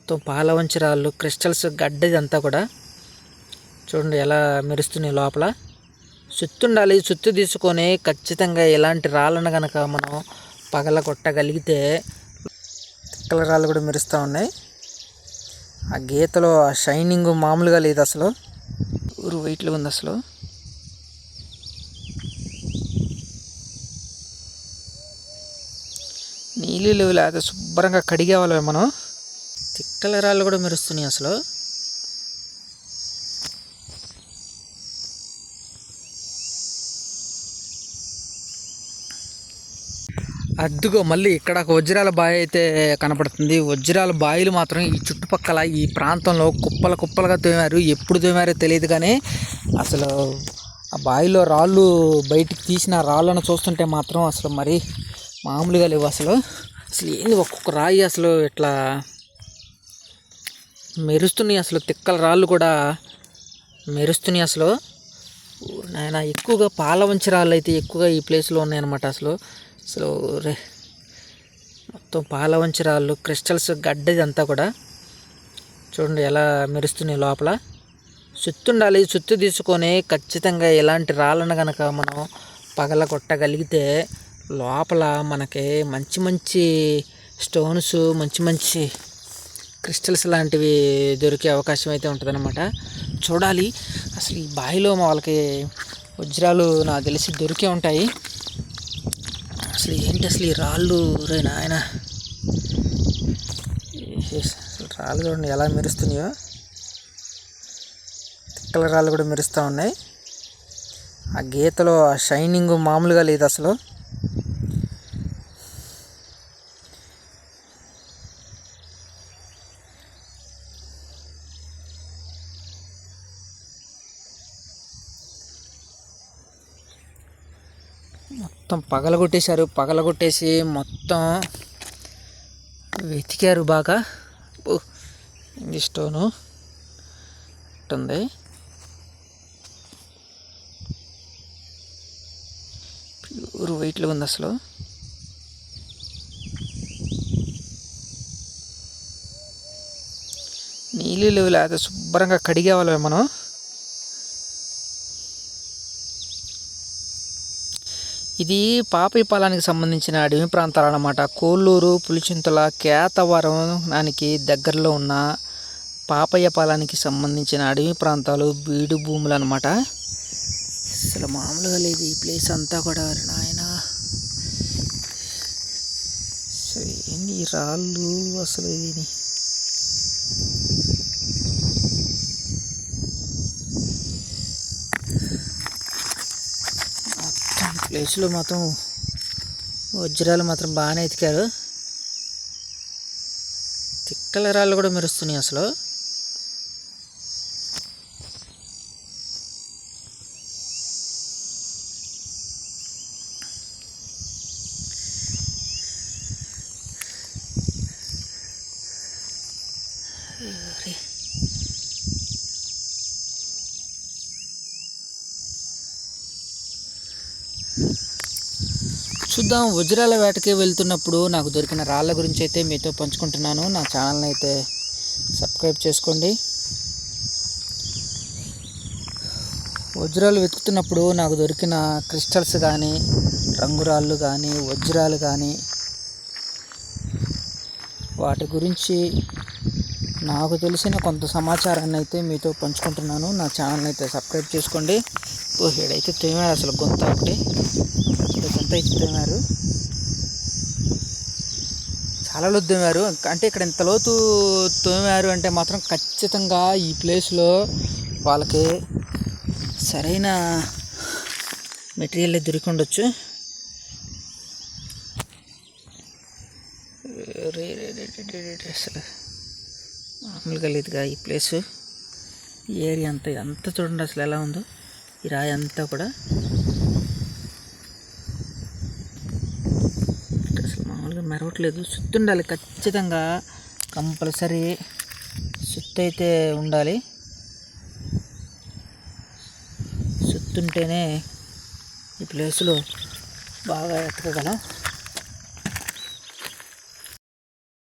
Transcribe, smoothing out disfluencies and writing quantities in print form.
మొత్తం పాలవంచి రాళ్ళు క్రిస్టల్స్ గడ్డదంతా కూడా చూడండి ఎలా మెరుస్తున్నాయి. లోపల సుత్తుండాలి. సుత్తు తీసుకొని ఖచ్చితంగా ఇలాంటి రాళ్ళను కనుక మనం పగల కొట్టగలిగితే తిక్కల రాళ్ళు కూడా మెరుస్తూ ఉన్నాయి. ఆ గీతలో ఆ షైనింగ్ మామూలుగా లేదు అసలు. ఊరు వెయిట్లో ఉంది అసలు. నీళ్ళు లేకపోతే శుభ్రంగా కడిగేవాళ్ళమే మనం. తిక్కల రాళ్ళు కూడా మెరుస్తున్నాయి అసలు. అద్దుగో మళ్ళీ ఇక్కడ ఒక వజ్రాల బావి అయితే కనపడుతుంది. వజ్రాల బావిలు మాత్రం ఈ చుట్టుపక్కల ఈ ప్రాంతంలో కుప్పలు కుప్పలుగా తోమారు. ఎప్పుడు తోమారో తెలియదు కానీ అసలు ఆ బావిలో రాళ్ళు బయటికి తీసిన రాళ్ళను చూస్తుంటే మాత్రం అసలు మరి మామూలుగా లేవు అసలు. అసలు ఏంది ఒక్కొక్క రాయి అసలు ఇట్లా మెరుస్తున్నాయి. అసలు తిక్కల రాళ్ళు కూడా మెరుస్తున్నాయి అసలు. నాయన ఎక్కువగా పాలవంచి రాళ్ళు అయితే ఎక్కువగా ఈ ప్లేస్లో ఉన్నాయన్నమాట. అసలు అసలు మొత్తం పాలవంచి రాళ్ళు క్రిస్టల్స్ గడ్డదంతా కూడా చూడండి ఎలా మెరుస్తున్నాయి. లోపల సుత్తుండాలి. సుత్తు తీసుకొని ఖచ్చితంగా ఇలాంటి రాళ్ళను కనుక మనం పగల కొట్టగలిగితే లోపల మనకి మంచి మంచి స్టోన్స్, మంచి మంచి క్రిస్టల్స్ లాంటివి దొరికే అవకాశం అయితే ఉంటుందన్నమాట. చూడాలి అసలు ఈ బావిలో వాళ్ళకి వజ్రాలు నాకు తెలిసి దొరికే ఉంటాయి. అసలు ఏంటి అసలు ఈ రాళ్ళు రే నాయన. అసలు రాళ్ళు చూడండి ఎలా మెరుస్తున్నాయో. తిక్కల రాళ్ళు కూడా మెరుస్తూ ఉన్నాయి. ఆ గీతలో ఆ షైనింగ్ మామూలుగా లేదు అసలు. మొత్తం పగలగొట్టేశారు. పగలగొట్టేసి మొత్తం వెతికారు బాగా. ఇది స్టోను ఉంటుంది. ప్యూర్ వెయిట్లో ఉంది అసలు. నీళ్ళు లేకపోతే శుభ్రంగా కడిగేవాళ్ళమే మనం. ఇది పాపయ్యపాలానికి సంబంధించిన అడవి ప్రాంతాలు అన్నమాట. కోల్లూరు, పులిచింతల, కేతవరం దానికి దగ్గరలో ఉన్న పాపయ్యపాలానికి సంబంధించిన అడవి ప్రాంతాలు, బీడు భూములు అన్నమాట. అసలు మామూలుగా లేదు ఈ ప్లేస్ అంతా కూడా నాయన. అసలు ఏంటి ఈ రాళ్ళు అసలు. ఇది ప్లేస్లో మాత్రం వజ్రాలు మాత్రం బాగానే ఎతికారు. తిక్కల రాళ్ళు కూడా మెరుస్తున్నాయి అసలు. చూద్దాం. వజ్రాల వేటకి వెళ్తున్నప్పుడు నాకు దొరికిన రాళ్ళ గురించి అయితే మీతో పంచుకుంటున్నాను. నా ఛానల్ని అయితే సబ్స్క్రైబ్ చేసుకోండి. వజ్రాలు వెతుకుతున్నప్పుడు నాకు దొరికిన క్రిస్టల్స్ కానీ, రంగురాళ్ళు కానీ, వజ్రాలు కానీ వాటి గురించి నాకు తెలిసిన కొంత సమాచారాన్ని అయితే మీతో పంచుకుంటున్నాను. నా ఛానల్ని అయితే సబ్స్క్రైబ్ చేసుకోండి. ఇక్కడైతే తోమారు అసలు గొంత ఒకటి. గొంత అయితే తోమారు. చాలా లోతు తోమారు. అంటే ఇక్కడ ఇంత లోతు తోమారు అంటే మాత్రం ఖచ్చితంగా ఈ ప్లేస్లో వాళ్ళకి సరైన మెటీరియల్ దొరికి ఉండొచ్చు. అసలు మామూలుగా లేదుగా ఈ ప్లేసు. ఈ ఏరియా అంతా చూడండి అసలు ఎలా ఉందో. ఈ రాయి అంతా కూడా అసలు మామూలుగా మెరవట్లేదు. సుత్తు ఉండాలి ఖచ్చితంగా. కంపల్సరీ సుత్తు అయితే ఉండాలి. సుత్తుంటేనే ఈ ప్లేస్లో బాగా ఎతకగలం.